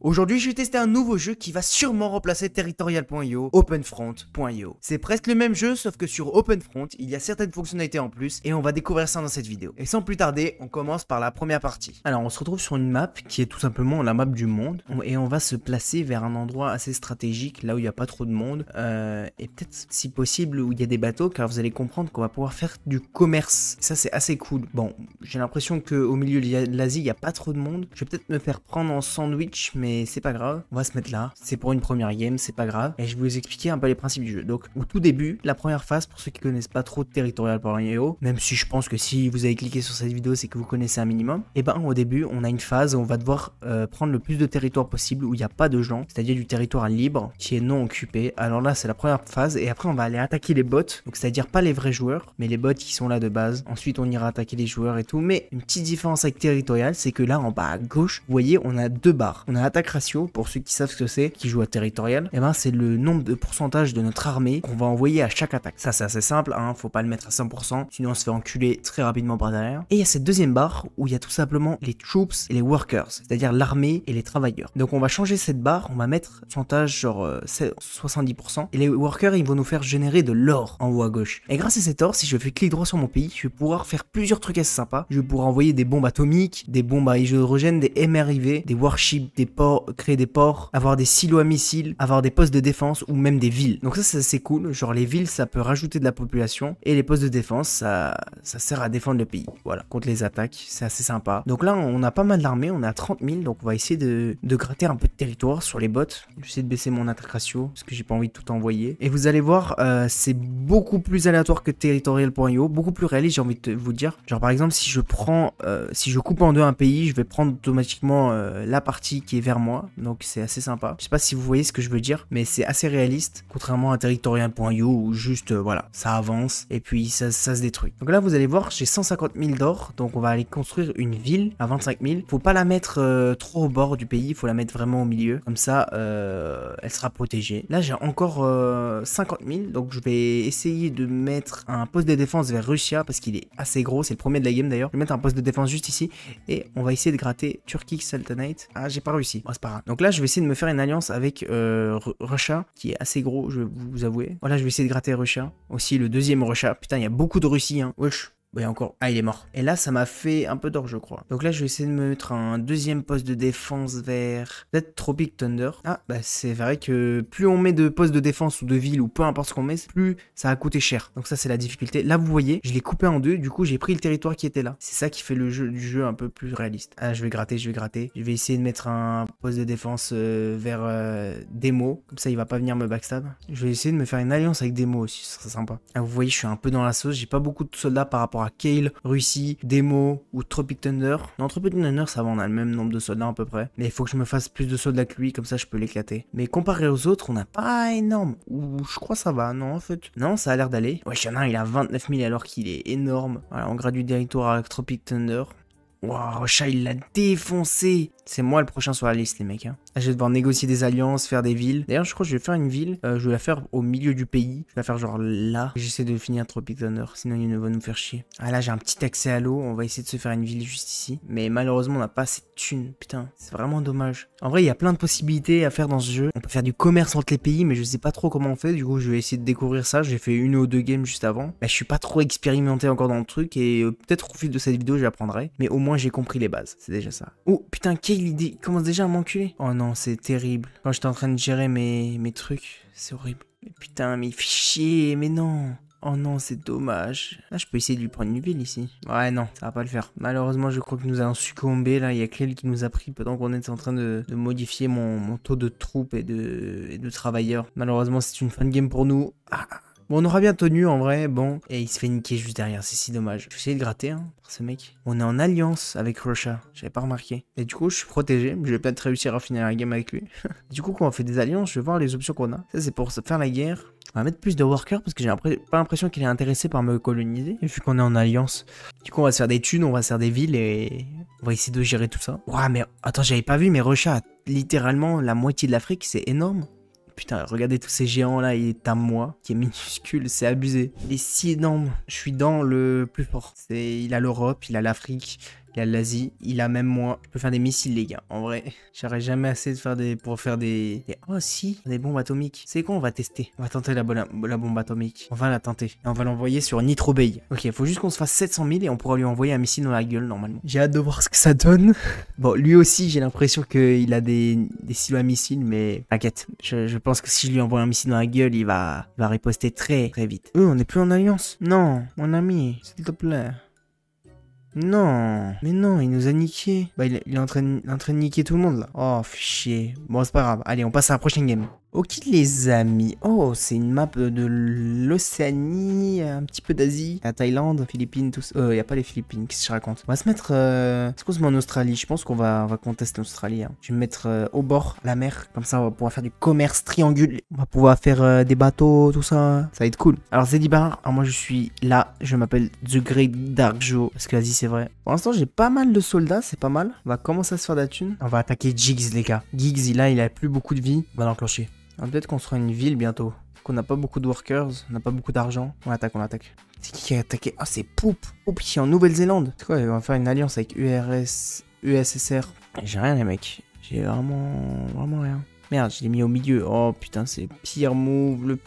Aujourd'hui, je vais tester un nouveau jeu qui va sûrement remplacer Territorial.io, OpenFront.io. C'est presque le même jeu, sauf que sur OpenFront, il y a certaines fonctionnalités en plus, et on va découvrir ça dans cette vidéo. Et sans plus tarder, on commence par la première partie. Alors, on se retrouve sur une map qui est tout simplement la map du monde, et on va se placer vers un endroit assez stratégique, là où il n'y a pas trop de monde, et peut-être si possible où il y a des bateaux, car vous allez comprendre qu'on va pouvoir faire du commerce. Ça, c'est assez cool. Bon, j'ai l'impression qu'au milieu de l'Asie, il n'y a pas trop de monde. Je vais peut-être me faire prendre en sandwich, mais c'est pas grave, on va se mettre là, c'est pour une première game, c'est pas grave, et je vais vous expliquer un peu les principes du jeu. Donc au tout début, la première phase, pour ceux qui connaissent pas trop de Territorial.io, même si je pense que si vous avez cliqué sur cette vidéo, c'est que vous connaissez un minimum, et ben au début, on a une phase où on va devoir prendre le plus de territoire possible, où il n'y a pas de gens, c'est-à-dire du territoire libre, qui est non occupé. Alors là, c'est la première phase, et après on va aller attaquer les bots, donc c'est-à-dire pas les vrais joueurs, mais les bots qui sont là de base. Ensuite, on ira attaquer les joueurs et tout, mais une petite différence avec Territorial, c'est que là, en bas à gauche, vous voyez, on a deux barres. On a attaque ratio, pour ceux qui savent ce que c'est, qui jouent à Territorial, et ben c'est le nombre de pourcentage de notre armée qu'on va envoyer à chaque attaque. Ça c'est assez simple, hein, faut pas le mettre à 100%, sinon on se fait enculer très rapidement par derrière. Et il y a cette deuxième barre où il y a tout simplement les troops et les workers, c'est-à-dire l'armée et les travailleurs. Donc on va changer cette barre, on va mettre pourcentage genre 70%, et les workers ils vont nous faire générer de l'or en haut à gauche. Et grâce à cet or, si je fais clic droit sur mon pays, je vais pouvoir faire plusieurs trucs assez sympas. Je vais pouvoir envoyer des bombes atomiques, des bombes à hydrogène, des MRIV, des warships, des ports, créer des ports, avoir des silos à missiles, avoir des postes de défense ou même des villes. Donc ça c'est assez cool, genre les villes ça peut rajouter de la population et les postes de défense ça sert à défendre le pays, voilà, contre les attaques, c'est assez sympa. Donc là on a pas mal d'armées, on est à 30 000, donc on va essayer de gratter un peu de territoire sur les bots. J'essaie de baisser mon attaque ratio parce que j'ai pas envie de tout envoyer. Et vous allez voir, c'est beaucoup plus aléatoire que Territorial.io, beaucoup plus réaliste j'ai envie de vous dire. Genre par exemple si je prends, si je coupe en deux un pays, je vais prendre automatiquement la partie qui est vers moi, donc c'est assez sympa. Je sais pas si vous voyez ce que je veux dire, mais c'est assez réaliste, contrairement à Territorial.io où juste, voilà, ça avance et puis ça se détruit. Donc là, vous allez voir, j'ai 150 000 d'or, donc on va aller construire une ville à 25 000. Faut pas la mettre trop au bord du pays, faut la mettre vraiment au milieu, comme ça, elle sera protégée. Là, j'ai encore 50 000, donc je vais essayer de mettre un poste de défense vers Russia, parce qu'il est assez gros, c'est le premier de la game d'ailleurs. Je vais mettre un poste de défense juste ici, et on va essayer de gratter Turkic Sultanate. Ah, j'ai pas réussi. Bon, c'est pas grave. Donc là, je vais essayer de me faire une alliance avec Russia, qui est assez gros, je vais vous avouer. Voilà, je vais essayer de gratter Russia. Aussi, le deuxième Russia. Putain, il y a beaucoup de Russie, hein. Wesh. Oui, encore. Ah, il est mort. Et là, ça m'a fait un peu d'or, je crois. Donc là, je vais essayer de me mettre un deuxième poste de défense vers peut-être Tropic Thunder. Ah, bah c'est vrai que plus on met de postes de défense ou de ville ou peu importe ce qu'on met, plus ça va coûter cher. Donc ça, c'est la difficulté. Là, vous voyez, je l'ai coupé en deux. Du coup, j'ai pris le territoire qui était là. C'est ça qui fait le jeu du jeu un peu plus réaliste. Ah, je vais gratter, je vais gratter. Je vais essayer de mettre un poste de défense vers Demo. Comme ça, il va pas venir me backstab. Je vais essayer de me faire une alliance avec Demo aussi. Ce serait sympa. Ah, vous voyez, je suis un peu dans la sauce. J'ai pas beaucoup de soldats par rapport à Kale, Russie, Demo ou Tropic Thunder. Non, Tropic Thunder, ça va, on a le même nombre de soldats à peu près. Mais il faut que je me fasse plus de soldats que lui, comme ça je peux l'éclater. Mais comparé aux autres, on n'a pas énorme. Ou je crois ça va, non en fait. Non, ça a l'air d'aller. Ouais, il y en a un, il a 29 000 alors qu'il est énorme. Voilà, on graduit territoire avec Tropic Thunder. Waouh, Rocha, il l'a défoncé. C'est moi le prochain sur la liste, les mecs. Hein. Là, je vais devoir négocier des alliances, faire des villes. D'ailleurs, je crois que je vais faire une ville. Je vais la faire au milieu du pays. Je vais la faire genre là. J'essaie de finir Tropic Thunder, sinon il va nous faire chier. Ah là, j'ai un petit accès à l'eau. On va essayer de se faire une ville juste ici. Mais malheureusement, on n'a pas assez de thunes. Putain, c'est vraiment dommage. En vrai, il y a plein de possibilités à faire dans ce jeu. On peut faire du commerce entre les pays, mais je sais pas trop comment on fait. Du coup, je vais essayer de découvrir ça. J'ai fait une ou deux games juste avant. Bah, je suis pas trop expérimenté encore dans le truc. Et peut-être au fil de cette vidéo, j'apprendrai. Mais au moins, j'ai compris les bases. C'est déjà ça. Oh, putain, Kale, il commence déjà à m'enculer. Oh non, c'est terrible. Quand j'étais en train de gérer mes trucs, c'est horrible. Mais putain, mais il fait chier, mais non. Oh non, c'est dommage. Là, je peux essayer de lui prendre une ville ici. Ouais, non, ça va pas le faire. Malheureusement, je crois que nous allons succomber. Là, il y a Clel qui nous a pris pendant qu'on est en train de modifier mon taux de troupes et de travailleurs. Malheureusement, c'est une fin de game pour nous. Ah. Bon, on aura bien tenu en vrai, bon. Et il se fait niquer juste derrière, c'est si dommage. Je vais essayer de gratter, hein, pour ce mec. On est en alliance avec Russia, j'avais pas remarqué. Et du coup, je suis protégé, je vais peut-être réussir à finir la game avec lui. Du coup, quand on fait des alliances, je vais voir les options qu'on a. Ça, c'est pour faire la guerre. On va mettre plus de workers parce que j'ai pas l'impression qu'il est intéressé par me coloniser. Vu qu'on est en alliance. Du coup, on va se faire des thunes, on va se faire des villes et on va essayer de gérer tout ça. Ouah, mais attends, j'avais pas vu, mais Russia a littéralement la moitié de l'Afrique, c'est énorme. Putain, regardez tous ces géants là, il est à moi, qui est minuscule, c'est abusé. Il est si énorme, je suis dans le plus fort. Il a l'Europe, il a l'Afrique, Il y a l'Asie, il a même moi. Je peux faire des missiles, les gars. En vrai, j'aurais jamais assez de faire pour faire des... Oh si, des bombes atomiques. C'est quoi, on va tester. On va tenter la bombe atomique. On va la tenter. Et on va l'envoyer sur Nitro Bay. Ok, il faut juste qu'on se fasse 700 000 et on pourra lui envoyer un missile dans la gueule, normalement. J'ai hâte de voir ce que ça donne. Bon, lui aussi, j'ai l'impression qu'il a des silos à missiles, mais t'inquiète. Je pense que si je lui envoie un missile dans la gueule, il va riposter très, très vite. On n'est plus en alliance. Non, mon ami, s'il te plaît. Non, mais non, il nous a niqué. Bah, il est en train de niquer tout le monde là. Oh, fichier. Bon, c'est pas grave. Allez, on passe à la prochaine game. Ok les amis, oh c'est une map de l'Océanie, un petit peu d'Asie, la Thaïlande, Philippines, tout ça. Y a pas les Philippines, qu'est-ce que je raconte? On va se mettre, est-ce qu'on se met en Australie? Je pense qu'on va contester l'Australie. Hein. Je vais me mettre au bord, la mer, comme ça on va pouvoir faire du commerce triangulaire. On va pouvoir faire des bateaux, tout ça, ça va être cool. Alors Zedibar, moi je suis là, je m'appelle The Great Dark Joe, parce que l'Asie c'est vrai. Pour l'instant j'ai pas mal de soldats, c'est pas mal. On va commencer à se faire de la thune. On va attaquer Giggs les gars. Giggs il a plus beaucoup de vie, on va l'enclencher. Peut-être qu'on sera une ville bientôt. Qu'on n'a pas beaucoup de workers, on n'a pas beaucoup d'argent. On attaque. C'est qui a attaqué? Ah, c'est Poop. Poop ici en Nouvelle-Zélande. C'est quoi? On va faire une alliance avec USSR. J'ai rien, les mecs. J'ai vraiment rien. Merde, je l'ai mis au milieu. Oh putain, c'est le pire move.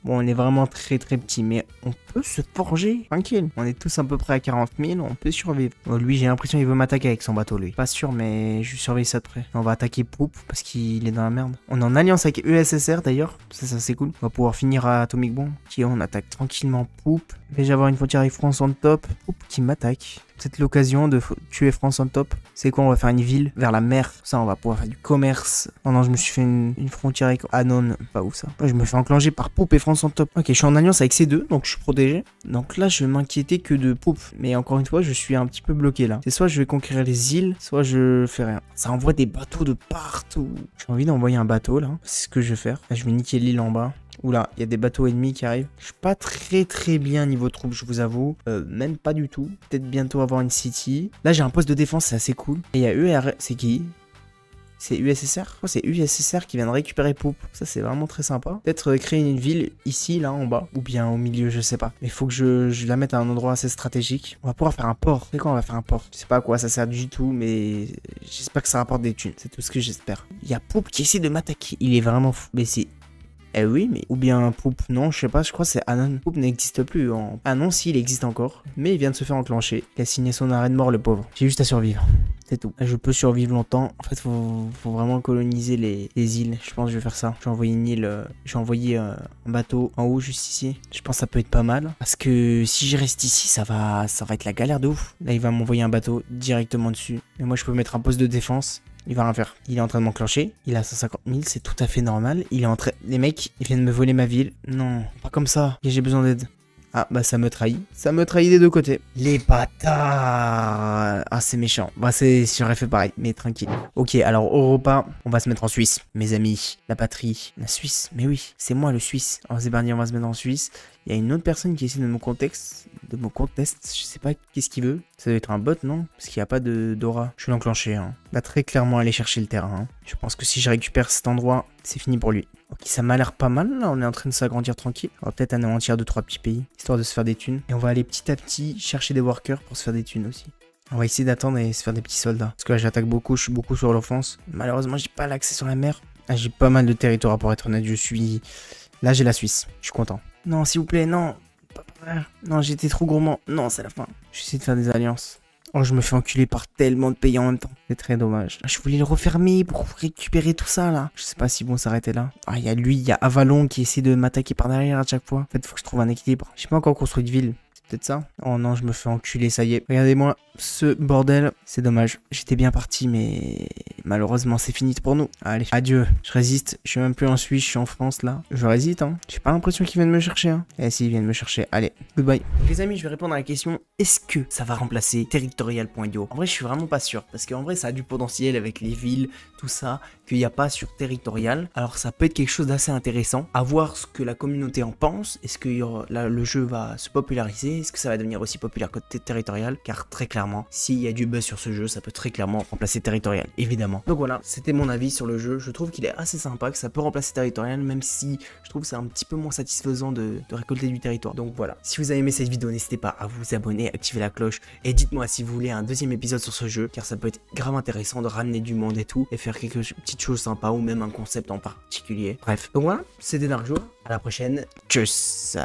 Bon, on est vraiment très très petit, mais on peut se forger. Tranquille. On est tous à peu près à 40 000, on peut survivre. Bon, lui, j'ai l'impression qu'il veut m'attaquer avec son bateau, lui. Pas sûr, mais je surveille ça de près. On va attaquer Poop parce qu'il est dans la merde. On est en alliance avec USSR d'ailleurs. Ça c'est cool. On va pouvoir finir à Atomic Bomb. Ok, on attaque tranquillement Poop. Déjà avoir une frontière avec France en top. Poop qui m'attaque. C'est l'occasion de tuer France en top. C'est quoi? On va faire une ville vers la mer. Ça, on va pouvoir faire du commerce. Oh non, je me suis fait une frontière avec... Ah non, pas où ça. Ouais, je me fais enclencher par Poop et France en top. Ok, je suis en alliance avec ces deux, donc je suis protégé. Donc là, je vais m'inquiéter que de Poop. Mais encore une fois, je suis un petit peu bloqué là. C'est soit je vais conquérir les îles, soit je fais rien. Ça envoie des bateaux de partout. J'ai envie d'envoyer un bateau là. C'est ce que je vais faire. Là, je vais niquer l'île en bas. Oula, il y a des bateaux ennemis qui arrivent. Je suis pas très bien niveau troupes, je vous avoue. Même pas du tout. Peut-être bientôt avoir une city. Là, j'ai un poste de défense, c'est assez cool. Et il y a UR... C'est qui? C'est USSR? Oh, c'est USSR qui vient de récupérer Poop. Ça, c'est vraiment très sympa. Peut-être créer une ville ici, là, en bas. Ou bien au milieu, je sais pas. Mais il faut que je la mette à un endroit assez stratégique. On va pouvoir faire un port. C'est quoi, on va faire un port? Je sais pas à quoi ça sert du tout, mais j'espère que ça rapporte des thunes. C'est tout ce que j'espère. Il y a Poop qui essaie de m'attaquer. Il est vraiment fou. Mais c'est... Eh oui, mais... Ou bien Poop, non, je sais pas, je crois que c'est Anon. Poop n'existe plus en... Ah non, si, il existe encore. Mais il vient de se faire enclencher. Il a signé son arrêt de mort, le pauvre. J'ai juste à survivre. C'est tout. Je peux survivre longtemps. En fait, faut vraiment coloniser les îles. Je pense que je vais faire ça. Je vais envoyer une île... je vais envoyer un bateau en haut, juste ici. Je pense que ça peut être pas mal. Parce que si je reste ici, ça va être la galère de ouf. Là, il va m'envoyer un bateau directement dessus. Et moi, je peux mettre un poste de défense. Il va rien faire. Il est en train de m'enclencher. Il a 150 000, c'est tout à fait normal. Il est en train... Les mecs, ils viennent me voler ma ville. Non, pas comme ça. J'ai besoin d'aide. Ah, bah ça me trahit. Ça me trahit des deux côtés. Les bâtards. Ah, c'est méchant. Bah, j'aurais fait pareil, mais tranquille. Ok, alors au repas, on va se mettre en Suisse. Mes amis, la patrie, la Suisse. Mais oui, c'est moi le Suisse. Alors c'est parti, on va se mettre en Suisse. Il y a une autre personne qui essaie de me conteste. Je sais pas qu'est-ce qu'il veut. Ça doit être un bot, non? Parce qu'il n'y a pas d'aura. Je vais l'enclencher. Hein. Va très clairement aller chercher le terrain. Hein. Je pense que si je récupère cet endroit, c'est fini pour lui. Ok, ça m'a l'air pas mal. Là, on est en train de s'agrandir tranquille. On va peut-être anéantir 2-3 petits pays, histoire de se faire des thunes. Et on va aller petit à petit chercher des workers pour se faire des thunes aussi. On va essayer d'attendre et se faire des petits soldats. Parce que là, j'attaque beaucoup. Je suis beaucoup sur l'offense. Malheureusement, j'ai pas l'accès sur la mer. Ah, j'ai pas mal de territoire pour être honnête. Là, j'ai la Suisse. Je suis content. Non, s'il vous plaît, non. Non, j'étais trop gourmand. Non, c'est la fin. J'essaie de faire des alliances. Oh, je me fais enculer par tellement de pays en même temps. C'est très dommage. Je voulais le refermer pour récupérer tout ça, là. Je sais pas si bon s'arrêter là. Ah, il y a lui, il y a Avalon qui essaie de m'attaquer par derrière à chaque fois. En fait, faut que je trouve un équilibre. J'ai pas encore construit de ville. Peut-être ça. Oh non, je me fais enculer, ça y est. Regardez-moi ce bordel. C'est dommage. J'étais bien parti, mais malheureusement, c'est fini pour nous. Allez, adieu. Je résiste. Je suis même plus en Suisse, je suis en France, là. Je résiste, hein. J'ai pas l'impression qu'ils viennent me chercher, hein. Eh si, ils viennent me chercher. Allez, goodbye. Les amis, je vais répondre à la question. Est-ce que ça va remplacer Territorial.io? En vrai, je suis vraiment pas sûr. Parce qu'en vrai, ça a du potentiel avec les villes, tout ça, qu'il n'y a pas sur Territorial. Alors, ça peut être quelque chose d'assez intéressant. À voir ce que la communauté en pense. Est-ce que le jeu va se populariser? Est-ce que ça va devenir aussi populaire que Territorial? Car très clairement, clairement, s'il y a du buzz sur ce jeu, ça peut très clairement remplacer Territorial, évidemment. Donc voilà, c'était mon avis sur le jeu. Je trouve qu'il est assez sympa, que ça peut remplacer Territorial, même si je trouve que c'est un petit peu moins satisfaisant de récolter du territoire. Donc voilà, si vous avez aimé cette vidéo, n'hésitez pas à vous abonner, activer la cloche, et dites-moi si vous voulez un deuxième épisode sur ce jeu, car ça peut être grave intéressant de ramener du monde et tout, et faire quelques petites choses sympas, ou même un concept en particulier. Bref, donc voilà, c'était Darkjo, à la prochaine, tchuss.